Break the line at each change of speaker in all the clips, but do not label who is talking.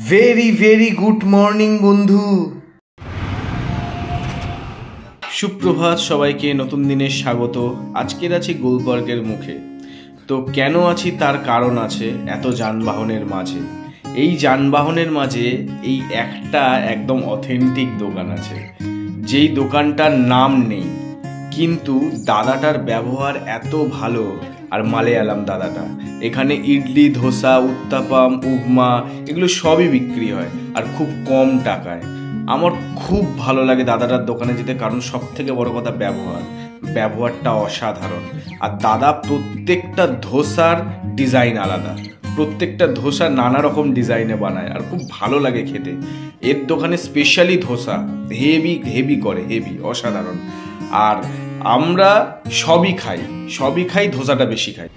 Very good morning বন্ধু। সুপ্রভাত সবাইকে, নতুন দিনের স্বাগত। আজকের আছি গুলবার্গের মুখে। তো কেন আছি তার কারণ আছে। এত যানবাহনের মাঝে, এই যানবাহনের মাঝে এই একটা একদম অথেন্টিক দোকান আছে, যেই দোকানটার নাম নেই, কিন্তু দাদাটার ব্যবহার এত ভালো। আর মালায়ালাম দাদাটা, এখানে ইডলি, ধোসা, উত্তাপাম, উপমা এগুলো সবই বিক্রি হয় আর খুব কম টাকায়। আমার খুব ভালো লাগে দাদাটার দোকানে যেতে, কারণ সব থেকে বড় কথা ব্যবহারটা অসাধারণ। আর দাদা প্রত্যেকটা ধোসার ডিজাইন আলাদা, প্রত্যেকটা ধোসা নানা রকম ডিজাইনে বানায় আর খুব ভালো লাগে খেতে। এর দোকানে স্পেশালি ধোসা হেভি করে, অসাধারণ। আর আমরা সবই খাই, ধোসাটা বেশি খাই।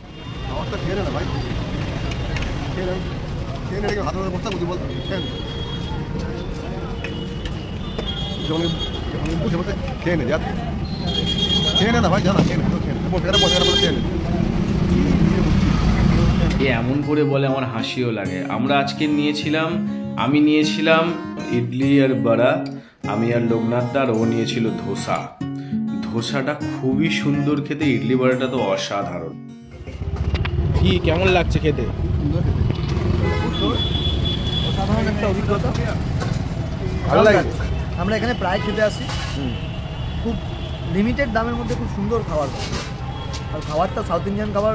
এমন করে বলে আমার হাসিও লাগে। আমরা আজকে আমি নিয়েছিলাম ইডলি আর বড়া, আমি আর লোকনাথ আর ও নিয়েছিল ধোসাটা খুবই সুন্দর খেতে, ইডলি বড়াটা তো অসাধারণ। কি কেমন লাগছে খেতে?
অসাধারণ একটা অভিজ্ঞতা, ভালো লাগে। আমরা এখানে প্রায় খেতে আসি, খুব লিমিটেড দামের মধ্যে খুব সুন্দর খাবার। আর খাবারটা সাউথ ইন্ডিয়ান খাবার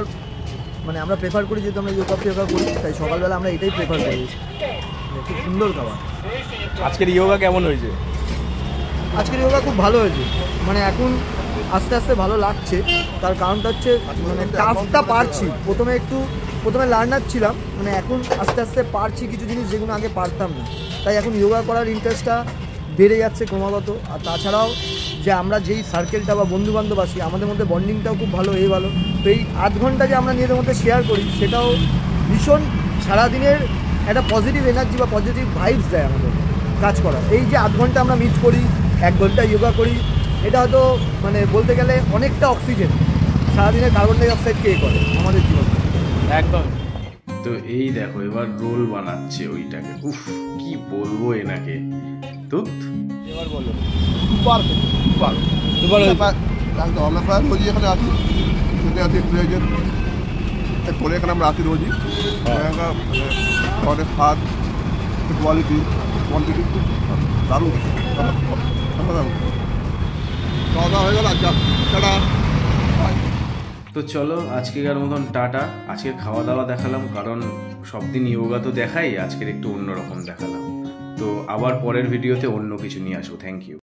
মানে আমরা প্রেফার করি, যেহেতু আমরা ইয়োগা প্রেফার করি, তাই সকালবেলা আমরা এটাই প্রেফার করি। খুব সুন্দর খাবার।
আজকের ইয়োগা কেমন হয়েছে?
আজকের ইয়োগা খুব ভালো হয়েছে, মানে এখন আস্তে আস্তে ভালো লাগছে। তার কারণটা হচ্ছে মানে টাফটা পারছি। প্রথমে লার্নার ছিলাম, মানে এখন আস্তে আস্তে পারছি কিছু জিনিস যেগুলো আগে পারতাম না। তাই এখন ইয়োগা করার ইন্টারেস্টটা বেড়ে যাচ্ছে ক্রমাগত। আর তাছাড়াও যে আমরা যেই সার্কেলটা বা বন্ধুবান্ধব আছি, আমাদের মধ্যে বন্ডিংটাও খুব ভালো, ভালো। তো এই আধ ঘন্টা যে আমরা নিজেদের মধ্যে শেয়ার করি, সেটাও ভীষণ সারাদিনের একটা পজিটিভ এনার্জি বা পজিটিভ ভাইবস দেয় আমাদের কাজ করা। এই যে আধ ঘন্টা আমরা মিট করি, 1 ঘন্টা ইয়োগা করি, এটা হয়তো মানে বলতে গেলে অনেকটা অক্সিজেন সারাদিনের কার্বন ডাই অক্সাইড কে করে আমাদের জীবনে একদম।
তো এই দেখো এবার রোল বানাচ্ছে ওইটাকে, উফ কি বলবো এনাকে। এবার বলো
আমরা প্রায় রোজই এখানে আছি, করে এখানে আমরা আছি রোজই। অনেক স্বাদ, কোয়ালিটি খুব দারুণ। হয়ে গেল।
তো চলো আজকের মতন টাটা। আজকের খাওয়া দাওয়া দেখালাম, কারণ সব দিন ইয়োগা তো দেখাই, আজকের একটু অন্যরকম দেখালাম। তো আবার পরের ভিডিওতে অন্য কিছু নিয়ে আসবো। Thank you.